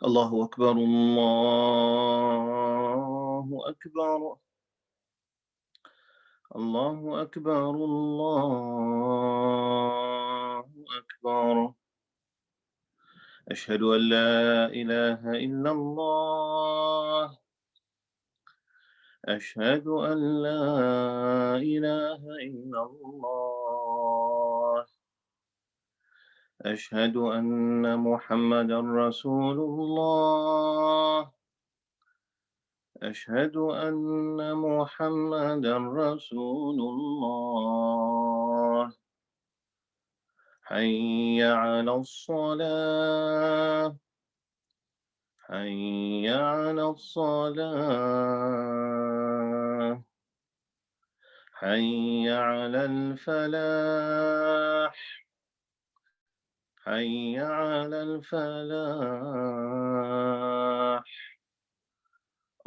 الله أكبر، الله أكبر، الله أكبر، الله أكبر. أشهد أن لا إله إلا الله. أشهد أن لا إله إلا الله. أشهد أن محمدا رسول الله. أشهد أن محمدا رسول الله. حي على الصلاة. حي على الصلاة. حي على الفلاح. حي على الفلاح.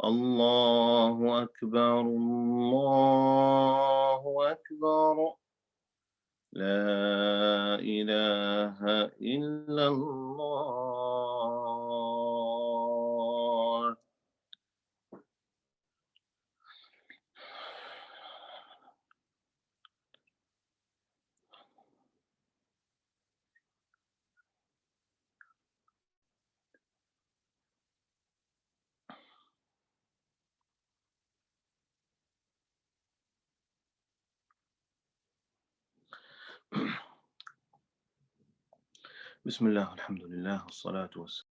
الله أكبر، الله أكبر. لا إله إلا الله. بسم الله والحمد لله والصلاة والسلام.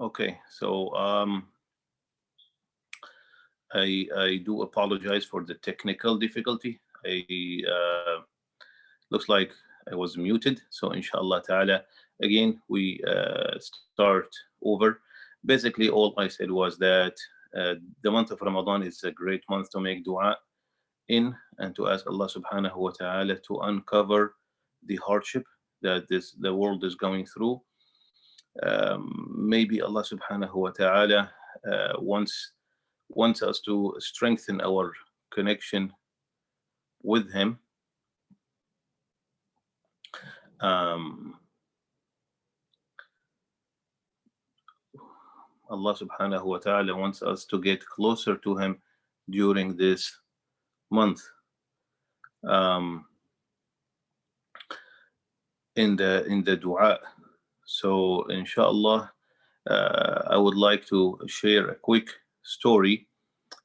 Okay, so I do apologize for the technical difficulty. Looks like I was muted. So inshallah ta'ala, again we start over. Basically, all I said was that the month of Ramadan is a great month to make dua in and to ask Allah subhanahu wa ta'ala to uncover the hardship that the world is going through. Maybe Allah subhanahu wa ta'ala wants us to strengthen our connection with Him. Um, Allah subhanahu wa ta'ala wants us to get closer to Him during this month. Um, in the dua. So inshallah, I would like to share a quick story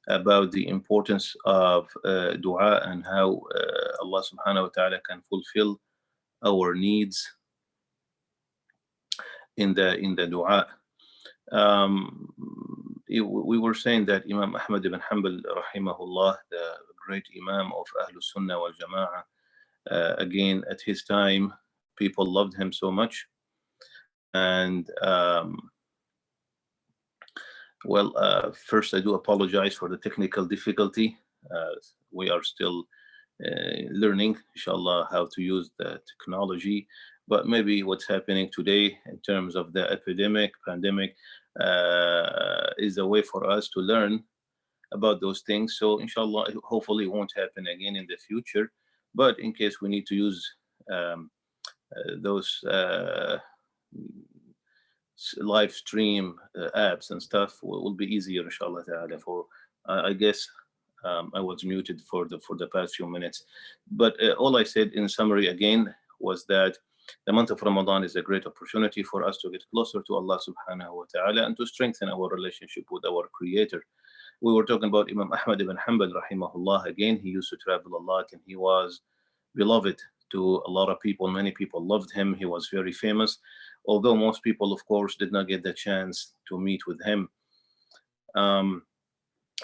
about the importance of dua and how Allah subhanahu wa ta'ala can fulfill our needs in the dua. Um, we were saying that Imam Ahmad ibn Hanbal rahimahullah, the great Imam of Ahlul Sunnah wal Jama'ah, again at his time people loved him so much. And well, first I do apologize for the technical difficulty. We are still learning, inshallah, how to use the technology. But maybe what's happening today in terms of the pandemic, is a way for us to learn about those things. So, inshallah, hopefully it won't happen again in the future. But in case we need to use um, those live stream apps and stuff will be easier, inshallah ta'ala. For I guess I was muted for the past few minutes, but all I said in summary again was that the month of Ramadan is a great opportunity for us to get closer to Allah subhanahu wa ta'ala and to strengthen our relationship with our Creator. We were talking about Imam Ahmad ibn Hanbal rahimahullah. Again, he used to travel a lot and he was beloved to a lot of people. Many people loved him. He was very famous, although most people, of course, did not get the chance to meet with him. Um,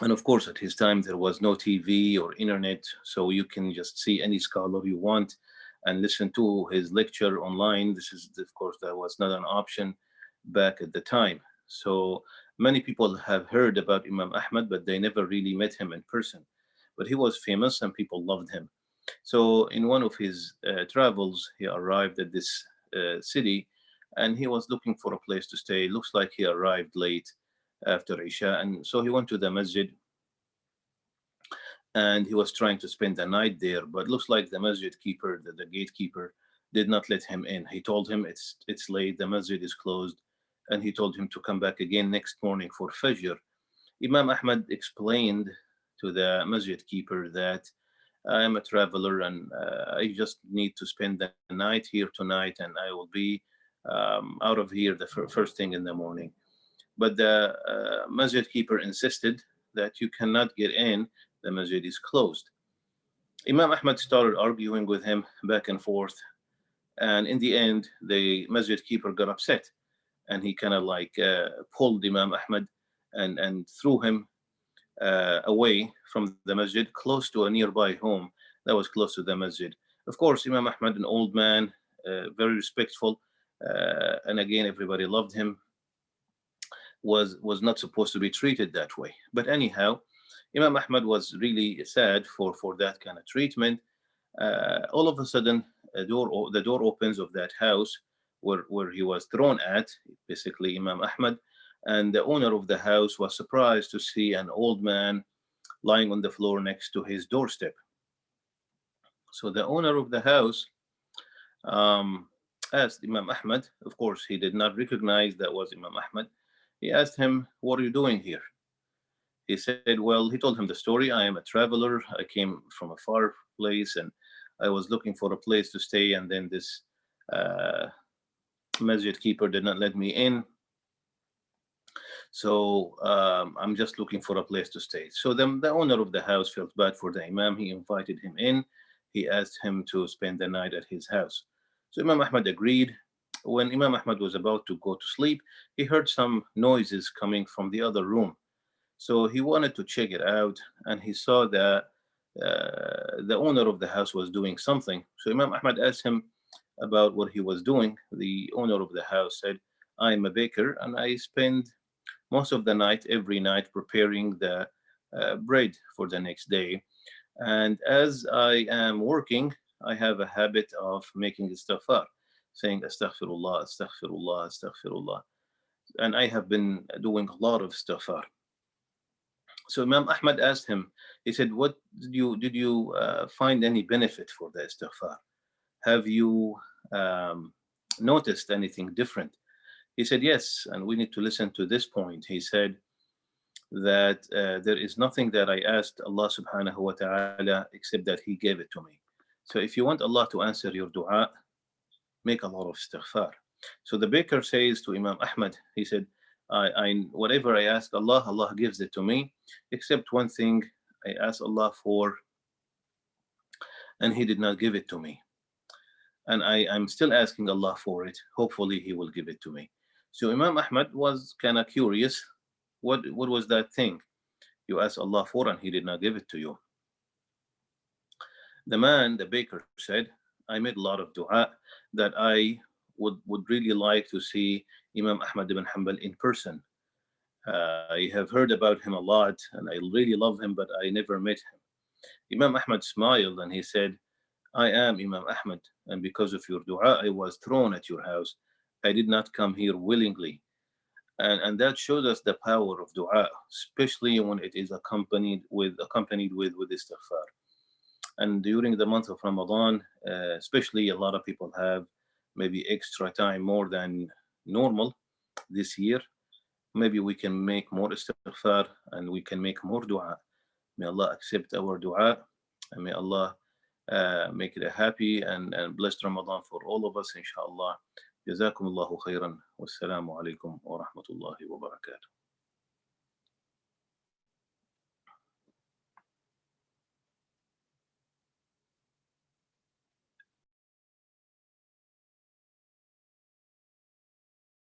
and of course, at his time, there was no TV or internet, so you can just see any scholar you want and listen to his lecture online. This is, of course, that was not an option back at the time. So many people have heard about Imam Ahmad, but they never really met him in person. But he was famous and people loved him. So in one of his travels, he arrived at this city and he was looking for a place to stay. Looks like he arrived late after Isha. And so he went to the masjid and he was trying to spend the night there. But looks like the masjid keeper, the gatekeeper, did not let him in. He told him it's late, the masjid is closed. And he told him to come back again next morning for Fajr. Imam Ahmad explained to the masjid keeper that I am a traveler and I just need to spend the night here tonight and I will be out of here the first thing in the morning. But the masjid keeper insisted that you cannot get in, the masjid is closed. Imam Ahmad started arguing with him back and forth. And in the end, the masjid keeper got upset and he kind of like pulled Imam Ahmad and threw him away from the masjid, close to a nearby home that was close to the masjid. Of course, Imam Ahmad, an old man, very respectful, and again, everybody loved him, was not supposed to be treated that way. But anyhow, Imam Ahmad was really sad for that kind of treatment. All of a sudden, the door opens of that house where he was thrown at, basically Imam Ahmad, and the owner of the house was surprised to see an old man lying on the floor next to his doorstep. So the owner of the house um, asked Imam Ahmad. Of course, he did not recognize that was Imam Ahmad. He asked him, "What are you doing here?" He said, "Well," he told him the story. "I am a traveler. I came from a far place and I was looking for a place to stay, and then this uh, masjid keeper did not let me in. So I'm just looking for a place to stay." So the owner of the house felt bad for the Imam. He invited him in. He asked him to spend the night at his house. So Imam Ahmad agreed. When Imam Ahmad was about to go to sleep, he heard some noises coming from the other room. So he wanted to check it out, and he saw that the owner of the house was doing something. So Imam Ahmad asked him about what he was doing. The owner of the house said, I'm a baker and I spend most of the night, every night, preparing the bread for the next day. And as I am working, I have a habit of making istighfar, saying astaghfirullah, astaghfirullah, astaghfirullah. And I have been doing a lot of istighfar. So Imam Ahmad asked him, he said, what did you find any benefit for the istighfar? Have you noticed anything different? He said, yes, and we need to listen to this point. He said that there is nothing that I asked Allah subhanahu wa ta'ala except that He gave it to me. So if you want Allah to answer your dua, make a lot of istighfar. So the baker says to Imam Ahmad, he said, whatever I ask Allah, Allah gives it to me, except one thing I asked Allah for, and He did not give it to me. And I'm still asking Allah for it. Hopefully, He will give it to me. So Imam Ahmad was kind of curious. What was that thing you asked Allah for and He did not give it to you? The man, the baker, said, I made a lot of dua that I would really like to see Imam Ahmad ibn Hanbal in person. I have heard about him a lot and I really love him, but I never met him. Imam Ahmad smiled and he said, I am Imam Ahmad, and because of your dua, I was thrown at your house. I did not come here willingly. And that shows us the power of dua, especially when it is accompanied with istighfar. And during the month of Ramadan, especially, a lot of people have maybe extra time more than normal this year. Maybe we can make more istighfar and we can make more dua. May Allah accept our dua, and may Allah make it a happy and blessed Ramadan for all of us, inshallah. جزاكم الله خيرا والسلام عليكم ورحمة الله وبركاته.